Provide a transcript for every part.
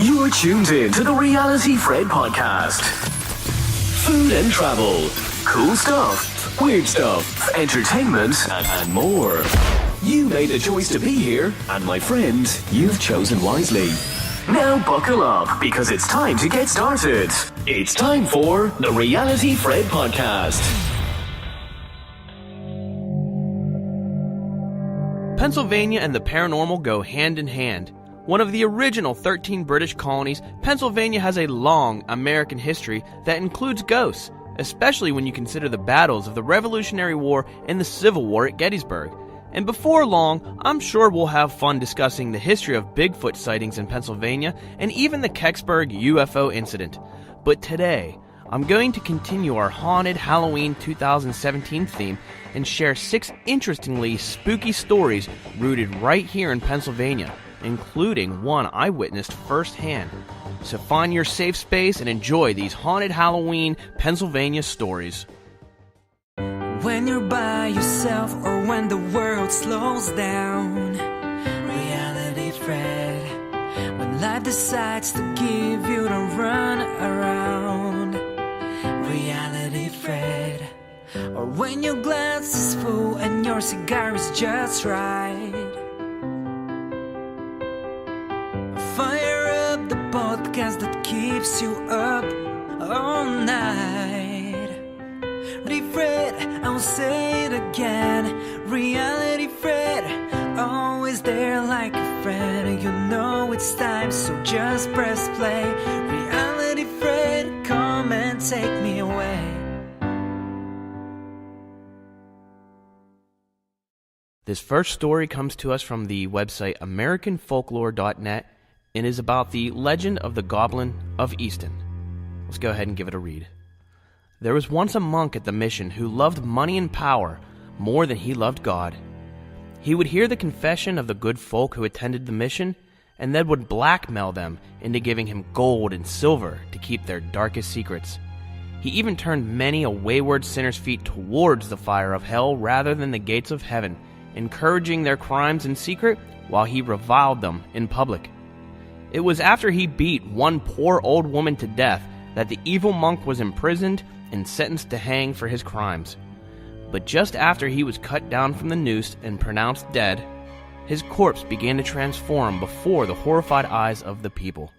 You're tuned in to the Reality Fred podcast. Food and travel, cool stuff, weird stuff, entertainment, and more. You made the choice to be here, and my friend, you've chosen wisely. Now buckle up, because it's time to get started. It's time for the Reality Fred podcast. Pennsylvania and the paranormal go hand in hand. One of the original 13 British colonies, Pennsylvania has a long American history that includes ghosts, especially when you consider the battles of the Revolutionary War and the Civil War at Gettysburg. And before long, I'm sure we'll have fun discussing the history of Bigfoot sightings in Pennsylvania and even the Kecksburg UFO incident. But today, I'm going to continue our haunted Halloween 2017 theme and share 6 interestingly spooky stories rooted right here in Pennsylvania, including one I witnessed firsthand. So find your safe space and enjoy these haunted Halloween Pennsylvania stories. When you're by yourself or when the world slows down, Reality Fred. When life decides to give you the run around, Reality Fred. Or when your glass is full and your cigar is just right. Fire up the podcast that keeps you up all night. Reality Fred, I'll say it again. Reality Fred, always there like a friend. You know it's time, so just press play. Reality Fred, come and take me away. This first story comes to us from the website AmericanFolklore.net and is about the legend of the Goblin of Easton. Let's go ahead and give it a read. There was once a monk at the mission who loved money and power more than he loved God. He would hear the confession of the good folk who attended the mission, and then would blackmail them into giving him gold and silver to keep their darkest secrets. He even turned many a wayward sinner's feet towards the fire of hell rather than the gates of heaven, encouraging their crimes in secret while he reviled them in public. It was after he beat one poor old woman to death that the evil monk was imprisoned and sentenced to hang for his crimes. But just after he was cut down from the noose and pronounced dead, his corpse began to transform before the horrified eyes of the people.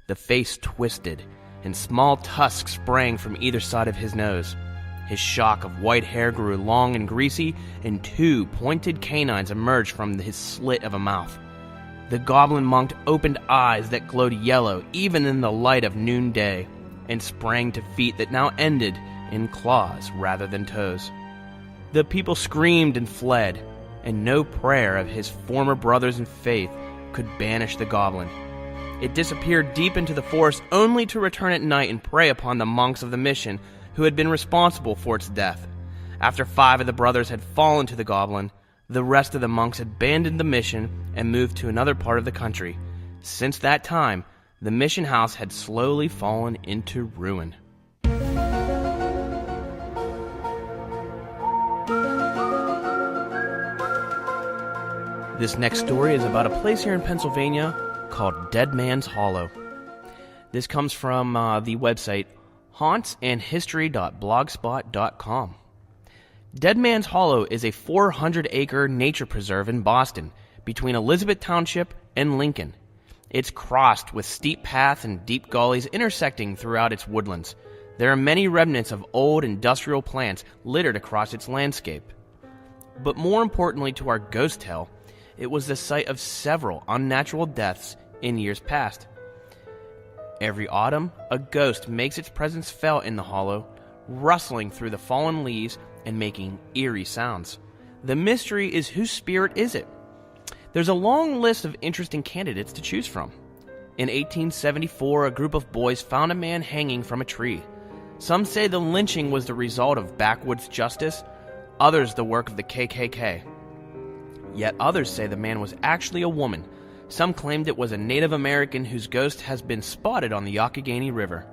The face twisted, and small tusks sprang from either side of his nose. His shock of white hair grew long and greasy, and 2 pointed canines emerged from his slit of a mouth. The goblin monk opened eyes that glowed yellow even in the light of noonday, and sprang to feet that now ended in claws rather than toes. The people screamed and fled, and no prayer of his former brothers in faith could banish the goblin. It disappeared deep into the forest only to return at night and prey upon the monks of the mission who had been responsible for its death. After 5 of the brothers had fallen to the goblin, the rest of the monks had abandoned the mission and moved to another part of the country. Since that time, the mission house had slowly fallen into ruin. This next story is about a place here in Pennsylvania called Dead Man's Hollow. This comes from the website hauntsandhistory.blogspot.com. Dead Man's Hollow is a 400-acre nature preserve in Boston, between Elizabeth Township and Lincoln. It's crossed with steep paths and deep gullies intersecting throughout its woodlands. There are many remnants of old industrial plants littered across its landscape. But more importantly to our ghost tale, it was the site of several unnatural deaths in years past. Every autumn, a ghost makes its presence felt in the hollow, rustling through the fallen leaves and making eerie sounds. The mystery is, whose spirit is it? There's a long list of interesting candidates to choose from. In 1874, a group of boys found a man hanging from a tree. Some say the lynching was the result of backwoods justice, others the work of the KKK. Yet others say the man was actually a woman. Some claimed it was a Native American whose ghost has been spotted on the Youghiogheny River.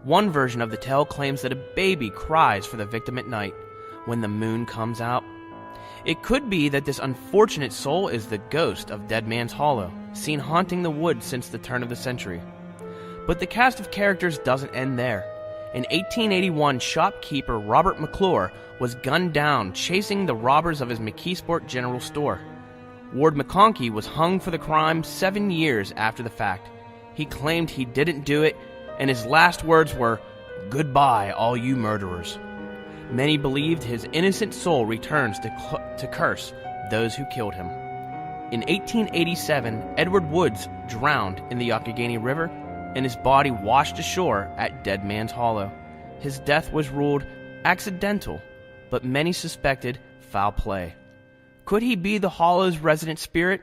One version of the tale claims that a baby cries for the victim at night when the moon comes out. It could be that this unfortunate soul is the ghost of Dead Man's Hollow, seen haunting the woods since the turn of the century. But the cast of characters doesn't end there. In 1881, shopkeeper Robert McClure was gunned down chasing the robbers of his McKeesport General Store. Ward McConkey was hung for the crime 7 years after the fact. He claimed he didn't do it, and his last words were, "Goodbye, all you murderers." Many believed his innocent soul returns to curse those who killed him. In 1887, Edward Woods drowned in the Youghiogheny River, and his body washed ashore at Dead Man's Hollow. His death was ruled accidental, but many suspected foul play. Could he be the Hollow's resident spirit?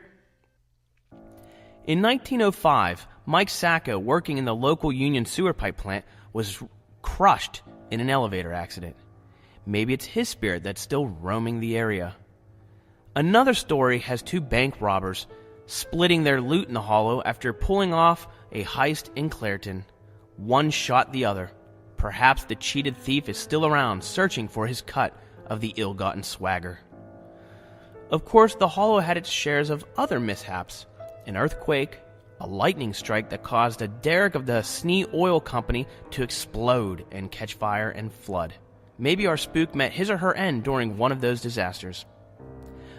In 1905, Mike Sacco, working in the local Union sewer pipe plant, was crushed in an elevator accident. Maybe it's his spirit that's still roaming the area. Another story has two bank robbers splitting their loot in the Hollow after pulling off a heist in Clairton. One shot the other. Perhaps the cheated thief is still around, searching for his cut of the ill-gotten swagger. Of course, the Hollow had its shares of other mishaps. An earthquake, a lightning strike that caused a derrick of the Snee Oil Company to explode and catch fire and flood. Maybe our spook met his or her end during one of those disasters.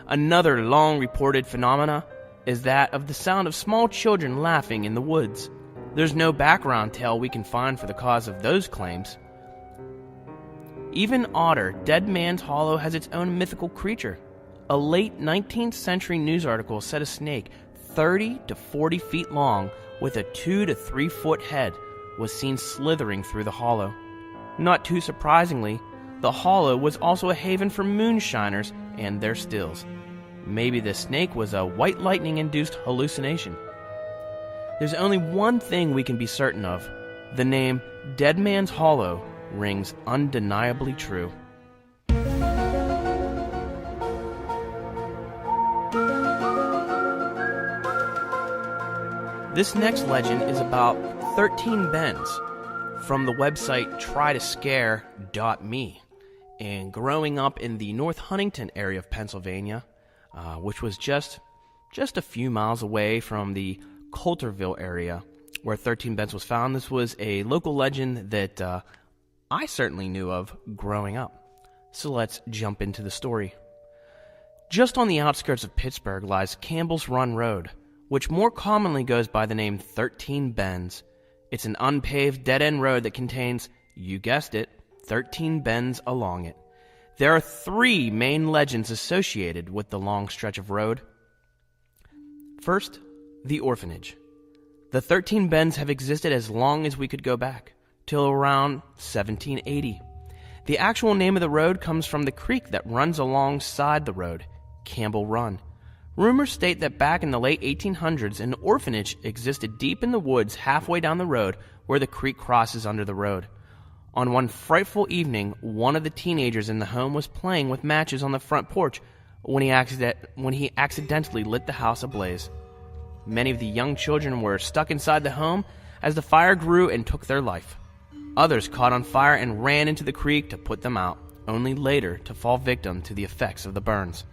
Another long-reported phenomena is that of the sound of small children laughing in the woods. There's no background tale we can find for the cause of those claims. Even odder, Dead Man's Hollow has its own mythical creature. A late 19th century news article said a snake 30 to 40 feet long with a 2 to 3 foot head was seen slithering through the Hollow. Not too surprisingly, the Hollow was also a haven for moonshiners and their stills. Maybe the snake was a white lightning-induced hallucination. There's only one thing we can be certain of. The name Dead Man's Hollow rings undeniably true. This next legend is about 13 Bens from the website trytoscare.me. And growing up in the North Huntington area of Pennsylvania, which was just a few miles away from the Coulterville area where 13 Bens was found, this was a local legend that I certainly knew of growing up. So let's jump into the story. Just on the outskirts of Pittsburgh lies Campbell's Run Road, which more commonly goes by the name 13 Bens. It's an unpaved dead-end road that contains, you guessed it, 13 bends along it. There are 3 main legends associated with the long stretch of road. First, the orphanage. The 13 bends have existed as long as we could go back, till around 1780. The actual name of the road comes from the creek that runs alongside the road, Campbell Run. Rumors state that back in the late 1800s, an orphanage existed deep in the woods halfway down the road where the creek crosses under the road. On one frightful evening, one of the teenagers in the home was playing with matches on the front porch when he accidentally lit the house ablaze. Many of the young children were stuck inside the home as the fire grew and took their life. Others caught on fire and ran into the creek to put them out, only later to fall victim to the effects of the burns.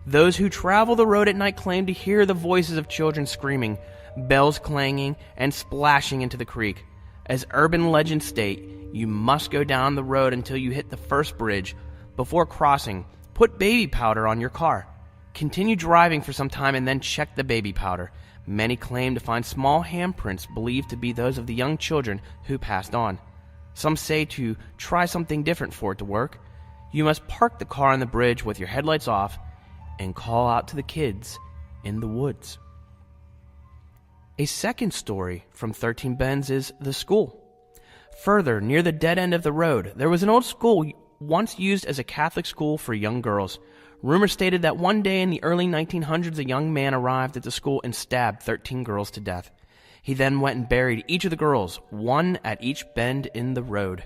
Those who travel the road at night claim to hear the voices of children screaming, bells clanging, and splashing into the creek. As urban legends state, you must go down the road until you hit the first bridge. Before crossing, put baby powder on your car. Continue driving for some time and then check the baby powder. Many claim to find small handprints believed to be those of the young children who passed on. Some say to try something different for it to work. You must park the car on the bridge with your headlights off and call out to the kids in the woods. A second story from 13 Bens is the school. Further, near the dead end of the road, there was an old school once used as a Catholic school for young girls. Rumor stated that one day in the early 1900s, a young man arrived at the school and stabbed 13 girls to death. He then went and buried each of the girls, one at each bend in the road.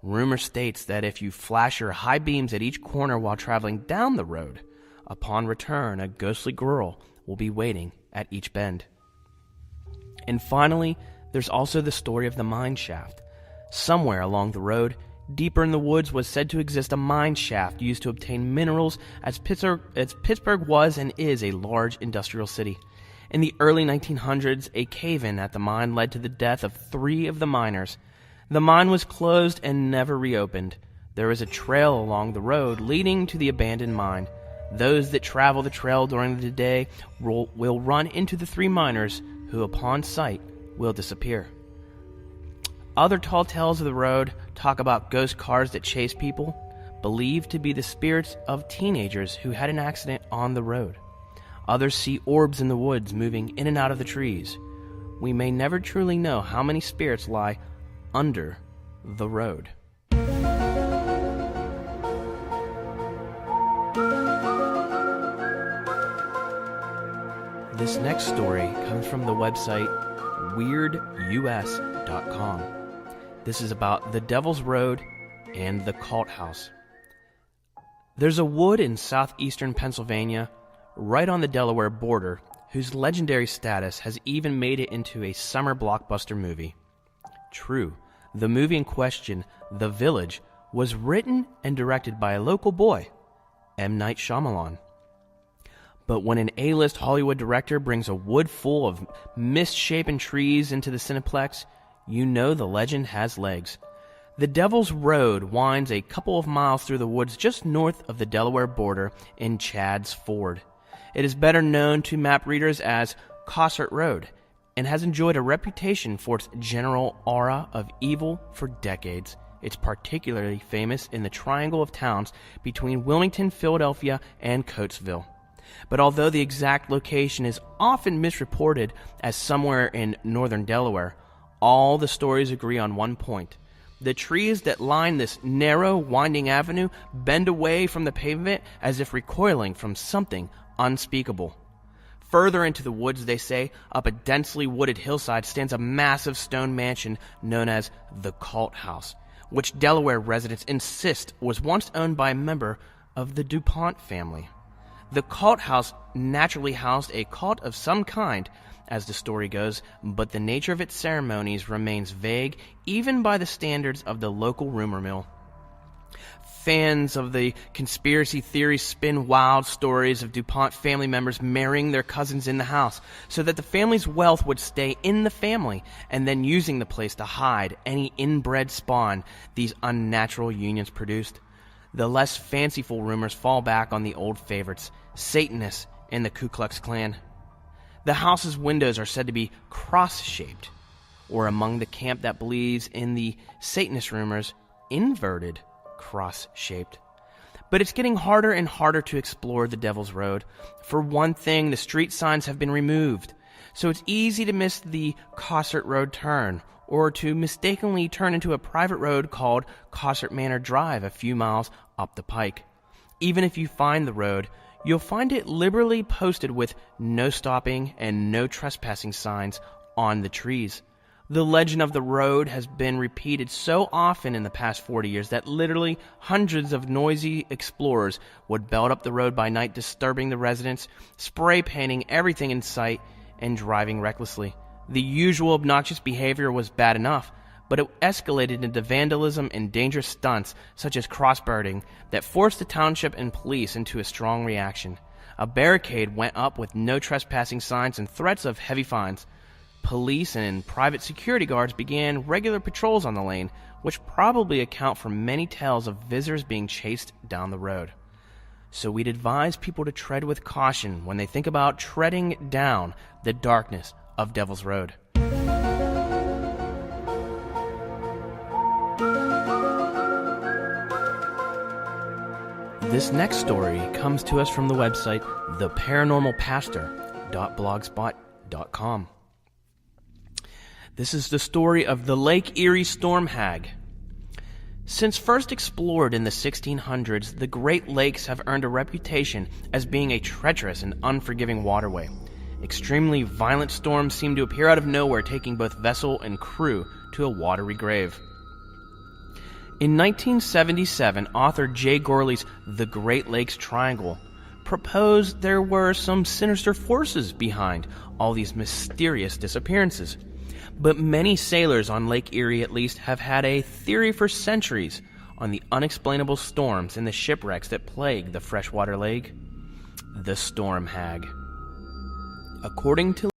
Rumor states that if you flash your high beams at each corner while traveling down the road, upon return, a ghostly girl will be waiting at each bend. And finally, there's also the story of the mine shaft. Somewhere along the road, deeper in the woods, was said to exist a mine shaft used to obtain minerals, as Pittsburgh was and is a large industrial city. In the early 1900s, a cave-in at the mine led to the death of 3 of the miners. The mine was closed and never reopened. There is a trail along the road leading to the abandoned mine. Those that travel the trail during the day will run into the 3 miners who, upon sight, will disappear. Other tall tales of the road talk about ghost cars that chase people, believed to be the spirits of teenagers who had an accident on the road. Others see orbs in the woods moving in and out of the trees. We may never truly know how many spirits lie under the road. This next story comes from the website WeirdUS.com. This is about the Devil's Road and the Cult House. There's a wood in southeastern Pennsylvania, right on the Delaware border, whose legendary status has even made it into a summer blockbuster movie. True, the movie in question, The Village, was written and directed by a local boy, M. Night Shyamalan. But when an A-list Hollywood director brings a wood full of misshapen trees into the Cineplex, you know the legend has legs. The Devil's Road winds a couple of miles through the woods just north of the Delaware border in Chad's Ford. It is better known to map readers as Cossart Road and has enjoyed a reputation for its general aura of evil for decades. It's particularly famous in the triangle of towns between Wilmington, Philadelphia, and Coatesville. But although the exact location is often misreported as somewhere in northern Delaware, all the stories agree on one point. The trees that line this narrow, winding avenue bend away from the pavement as if recoiling from something unspeakable. Further into the woods, they say, up a densely wooded hillside stands a massive stone mansion known as the Cult House, which Delaware residents insist was once owned by a member of the DuPont family. The Cult House naturally housed a cult of some kind, as the story goes, but the nature of its ceremonies remains vague even by the standards of the local rumor mill. Fans of the conspiracy theories spin wild stories of DuPont family members marrying their cousins in the house so that the family's wealth would stay in the family, and then using the place to hide any inbred spawn these unnatural unions produced. The less fanciful rumors fall back on the old favorites, Satanists and the Ku Klux Klan. The house's windows are said to be cross-shaped, or among the camp that believes in the Satanist rumors, inverted cross-shaped. But it's getting harder and harder to explore the Devil's Road. For one thing, the street signs have been removed, so it's easy to miss the Cossart Road turn, or to mistakenly turn into a private road called Cossart Manor Drive a few miles up the pike. Even if you find the road, you'll find it liberally posted with no stopping and no trespassing signs on the trees. The legend of the road has been repeated so often in the past 40 years that literally hundreds of noisy explorers would belt up the road by night, disturbing the residents, spray painting everything in sight, and driving recklessly. The usual obnoxious behavior was bad enough, but it escalated into vandalism and dangerous stunts such as crossbirding that forced the township and police into a strong reaction. A barricade went up with no trespassing signs and threats of heavy fines. Police and private security guards began regular patrols on the lane, which probably account for many tales of visitors being chased down the road. So we'd advise people to tread with caution when they think about treading down the darkness of Devil's Road. This next story comes to us from the website theparanormalpastor.blogspot.com. This is the story of the Lake Erie Storm Hag. Since first explored in the 1600s, the Great Lakes have earned a reputation as being a treacherous and unforgiving waterway. Extremely violent storms seem to appear out of nowhere, taking both vessel and crew to a watery grave. In 1977, author Jay Gorley's The Great Lakes Triangle proposed there were some sinister forces behind all these mysterious disappearances. But many sailors on Lake Erie, at least, have had a theory for centuries on the unexplainable storms and the shipwrecks that plague the freshwater lake. The Storm Hag. According to